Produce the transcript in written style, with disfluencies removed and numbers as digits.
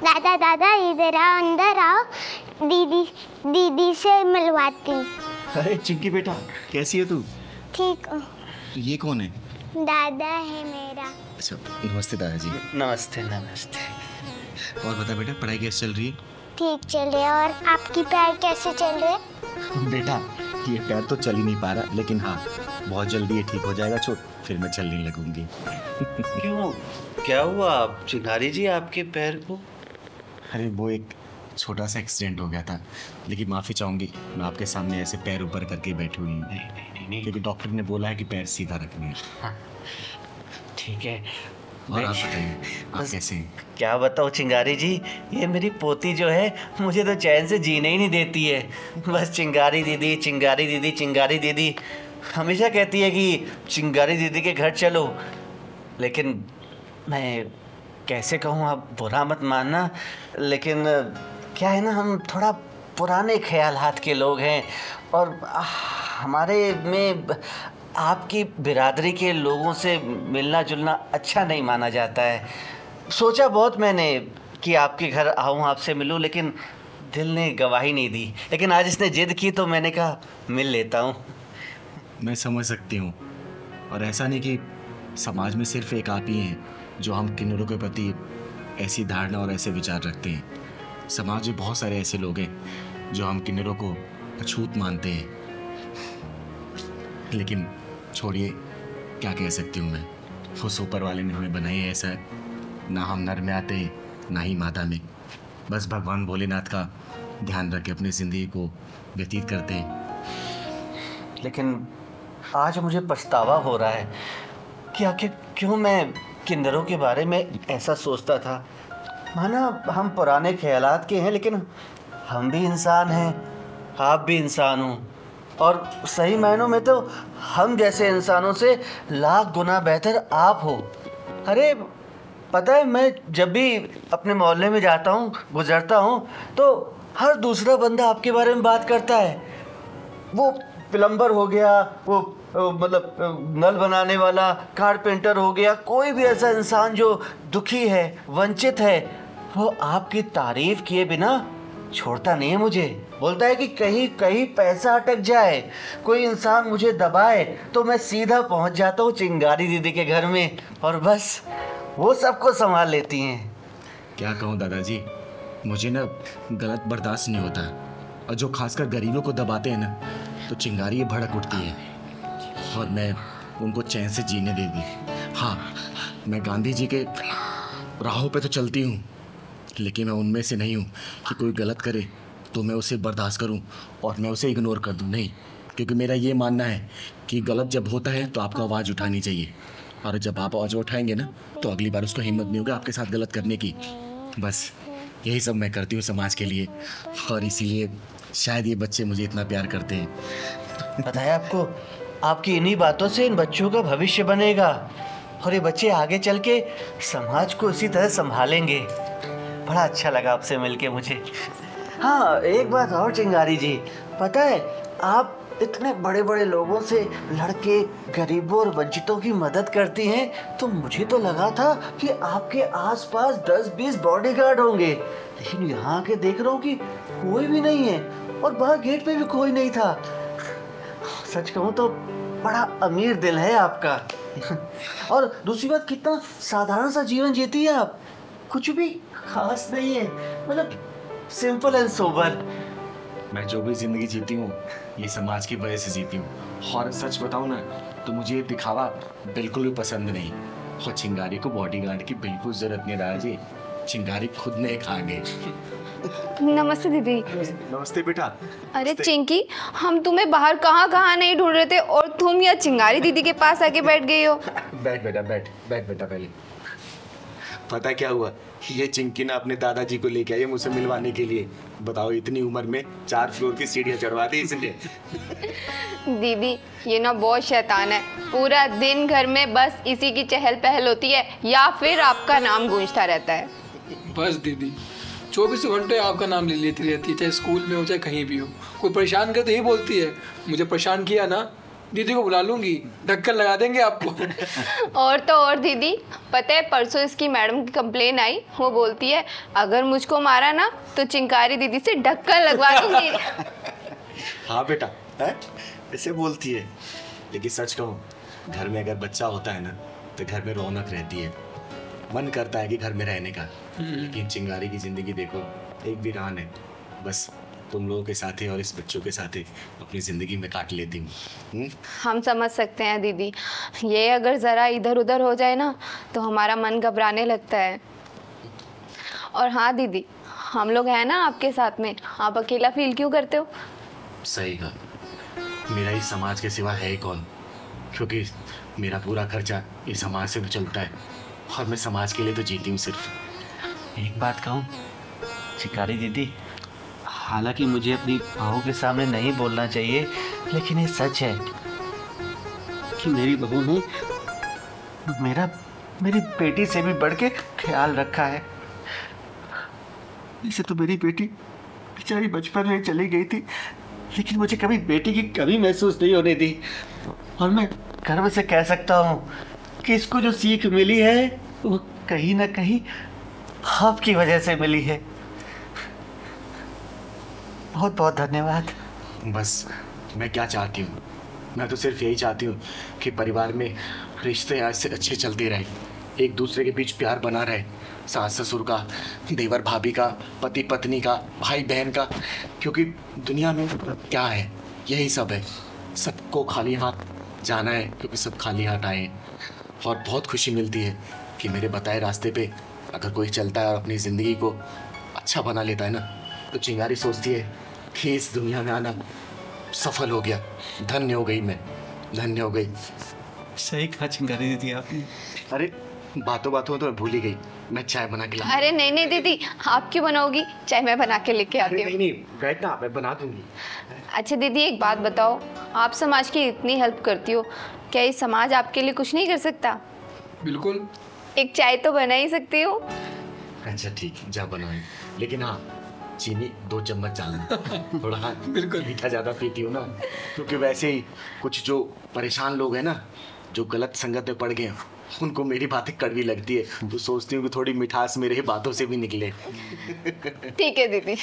दादा दादा इधर आओ, अंदर आओ, दीदी दीदी से मिलवाती। अरे चिंकी बेटा, कैसी है तू? ठीक हूँ। तो ये कौन है? दादा है मेरा। अच्छा, नमस्ते दादाजी। नमस्ते नमस्ते। और बता बेटा, पढ़ाई कैसे चल रही है? ठीक चल रही है। और आपकी पैर कैसे चल रहे? बेटा ये पैर तो चल ही नहीं पा रहा, लेकिन हाँ बहुत जल्दी ये ठीक हो जाएगा चोट, फिर मैं चलने लगूंगी। क्यों, क्या हुआ आप चिंगारी जी आपके पैर को? अरे वो एक छोटा सा एक्सीडेंट हो गया था, लेकिन माफ़ी चाहूँगी, मैं आपके सामने ऐसे पैर ऊपर करके बैठी हुई हूँ क्योंकि डॉक्टर ने बोला है कि पैर सीधा रखने हैं। हाँ, ठीक है। और आप बताइए, आप कैसे हैं? क्या बताओ चिंगारी जी, ये मेरी पोती जो है मुझे तो चैन से जीने ही नहीं देती है। बस चिंगारी दीदी चिंगारी दीदी चिंगारी दीदी हमेशा कहती है कि चिंगारी दीदी के घर चलो, लेकिन मैं कैसे कहूँ, आप बुरा मत मानना, लेकिन क्या है ना, हम थोड़ा पुराने ख्यालात के लोग हैं और हमारे में आपकी बिरादरी के लोगों से मिलना जुलना अच्छा नहीं माना जाता है। सोचा बहुत मैंने कि आपके घर आऊँ, आपसे मिलूँ, लेकिन दिल ने गवाही नहीं दी। लेकिन आज इसने जिद की तो मैंने कहा मिल लेता हूँ। मैं समझ सकती हूँ, और ऐसा नहीं कि समाज में सिर्फ एक आप ही हैं जो हम किन्नरों के प्रति ऐसी धारणा और ऐसे विचार रखते हैं। समाज में बहुत सारे ऐसे लोग हैं जो हम किन्नरों को अछूत मानते हैं, लेकिन छोड़िए, क्या कह सकती हूँ मैं, उस ऊपर वाले ने हमें बनाई है ऐसा, ना हम नर में आते ना ही मादा में, बस भगवान भोलेनाथ का ध्यान रख के अपनी ज़िंदगी को व्यतीत करते हैं। लेकिन आज मुझे पछतावा हो रहा है कि आखिर क्यों मैं किन्नरों के बारे में ऐसा सोचता था। माना हम पुराने ख्यालात के हैं, लेकिन हम भी इंसान हैं, आप भी इंसान हो, और सही मायनों में तो हम जैसे इंसानों से लाख गुना बेहतर आप हो। अरे पता है, मैं जब भी अपने मोहल्ले में जाता हूँ, गुजरता हूँ, तो हर दूसरा बंदा आपके बारे में बात करता है। वो प्लम्बर हो गया, वो मतलब नल बनाने वाला, कारपेंटर हो गया, कोई भी ऐसा इंसान जो दुखी है, वंचित है, वो आपकी तारीफ किए बिना छोड़ता नहीं है मुझे। बोलता है कि कहीं कहीं पैसा अटक जाए, कोई इंसान मुझे दबाए, तो मैं सीधा पहुंच जाता हूँ चिंगारी दीदी के घर में, और बस वो सबको संभाल लेती हैं। क्या कहूँ दादाजी, मुझे ना गलत बर्दाश्त नहीं होता, और जो खासकर गरीबों को दबाते हैं ना, तो चिंगारी ये भड़क उठती है और मैं उनको चैन से जीने देती। हाँ, मैं गांधी जी के राहों पे तो चलती हूँ, लेकिन मैं उनमें से नहीं हूँ कि कोई गलत करे तो मैं उसे बर्दाश्त करूँ और मैं उसे इग्नोर कर दूँ। नहीं, क्योंकि मेरा ये मानना है कि गलत जब होता है तो आपको आवाज़ उठानी चाहिए, और जब आप आवाज़ उठाएंगे ना, तो अगली बार उसको हिम्मत नहीं होगी आपके साथ गलत करने की। बस यही सब मैं करती हूँ समाज के लिए, और इसीलिए शायद ये बच्चे मुझे इतना प्यार करते हैं। पता है आपको, आपकी इन्हीं बातों से इन बच्चों का भविष्य बनेगा, और ये बच्चे आगे चल के समाज को इसी तरह संभालेंगे। बड़ा अच्छा लगा आपसे मिलके मुझे। हाँ, एक बात और चिंगारी जी, पता है आप इतने बड़े बड़े लोगों से लड़के, गरीबों और वंचितों की मदद करती हैं, तो मुझे तो लगा था कि आपके आसपास 10-20 बॉडीगार्ड होंगे, लेकिन यहाँ के देख रहा हूँ कि कोई भी नहीं है, और बाहर गेट पे भी कोई नहीं था। सच कहूँ तो बड़ा अमीर दिल है आपका। और दूसरी बात, कितना साधारण सा जीवन जीती है आप, कुछ भी खास नहीं है, मतलब सिंपल एंड सोबर। मैं जो भी जिंदगी जीती हूँ ये समाज की वजह से जीती हूँ, और सच बताऊँ ना तो मुझे ये दिखावा बिल्कुल भी पसंद नहीं, और चिंगारी को बॉडीगार्ड की बिल्कुल जरूरत नहीं दादाजी, चिंगारी खुद ने खा गई। नमस्ते दीदी। नमस्ते बेटा। अरे चिंकी, हम तुम्हें बाहर कहाँ कहाँ नहीं ढूंढ रहे थे, और तुम यहाँ चिंगारी दीदी के पास आके बैठ गई हो। बैठ बेटा, बैठ बैठ बेटा। पहले पता क्या हुआ, ये चिंकी ना अपने दादाजी को लेके आई मुझसे मिलवाने के लिए। बताओ, इतनी उम्र में 4 फ्लोर की सीढ़ियाँ चढ़वा दी इसने। दीदी ये ना बहुत शैतान है, पूरा दिन घर में बस इसी की चहल पहल होती है, या फिर आपका नाम गूंजता रहता है। बस दीदी 24 घंटे आपका नाम ले लेती रहती है, चाहे स्कूल में हो चाहे कहीं भी हो। कोई परेशान करे तो यही बोलती है, मुझे परेशान किया ना, दीदी को बुला लूंगी, ढक्कन लगा देंगे आपको। और तो और दीदी, पता है परसों इसकी मैडम की कंप्लेन आई। वो बोलती है अगर मुझको मारा ना तो चिंगारी दीदी से ढक्कन लगवा दूंगी। हाँ बेटा, है ऐसे बोलती है। लेकिन सच कहूँ, घर में अगर बच्चा होता है ना तो घर में रौनक रहती है, मन करता है कि घर में रहने का। लेकिन चिंगारी की जिंदगी देखो, एक वीरान है। बस तुम लोगों के साथ ही और इस बच्चों के साथ ही अपनी ज़िंदगी में काट लेती हूँ। हम समझ सकते हैं दीदी, ये अगर ज़रा इधर उधर हो जाए ना तो हमारा मन घबराने लगता है। और हाँ दीदी, हम लोग हैं ना आपके साथ में, आप अकेला फील क्यों करते हो? सही कहा, मेरा इस समाज के सिवा है ही कौन, क्योंकि मेरा पूरा खर्चा इस समाज से तो चलता है और मैं समाज के लिए तो जीती हूँ सिर्फ। एक बात कहूँ चिंगारी दीदी, हालांकि मुझे अपनी बहू के सामने नहीं बोलना चाहिए, लेकिन ये सच है कि मेरी बहू ने मेरी बेटी से भी बढ़ के ख्याल रखा है। वैसे तो मेरी बेटी बेचारी बचपन में चली गई थी, लेकिन मुझे कभी बेटी की कमी महसूस नहीं होने दी। और मैं गर्व से कह सकता हूँ कि इसको जो सीख मिली है वो कहीं ना कहीं आपकी वजह से मिली है। बहुत बहुत धन्यवाद। बस मैं क्या चाहती हूँ, मैं तो सिर्फ यही चाहती हूँ कि परिवार में रिश्ते आज से अच्छे चलते रहे, एक दूसरे के बीच प्यार बना रहे, सास ससुर का, देवर भाभी का, पति पत्नी का, भाई बहन का। क्योंकि दुनिया में क्या है, यही सब है। सबको खाली हाथ जाना है, क्योंकि सब खाली हाथ आए हैं। और बहुत खुशी मिलती है कि मेरे बताए रास्ते पे अगर कोई चलता है और अपनी ज़िंदगी को अच्छा बना लेता है ना, तो चिंगारी सोचती है कि इस दुनिया में आना सफल हो गया, धन्य हो गई, मैं धन्य हो गई। सही कहा चिंगारी दीदी आपने। अरे बातों बातों में तो मैं भूल ही गई, मैं चाय बना के ला। अरे नहीं नहीं दीदी, आप क्यों बनाओगी? चाय मैं बना के लेके आती हूँ। नहीं, बैठना, मैं बना दूंगी। अच्छा दीदी, एक बात बताओ, आप समाज की इतनी हेल्प करती हो, क्या ये समाज आपके लिए कुछ नहीं कर सकता? बिल्कुल। एक चाय तो बना ही सकती हो। अच्छा ठीक है, जा बनाए। लेकिन हाँ, चीनी 2 चम्मच डालना, थोड़ा बिल्कुल। मीठा ज़्यादा पीती हूँ ना, क्योंकि वैसे ही कुछ जो परेशान लोग हैं ना, जो गलत संगत में पड़ गए हैं, उनको मेरी बातें कड़वी लगती है, तो सोचती हूँ कि थोड़ी मिठास मेरे बातों से भी निकले। ठीक है दीदी।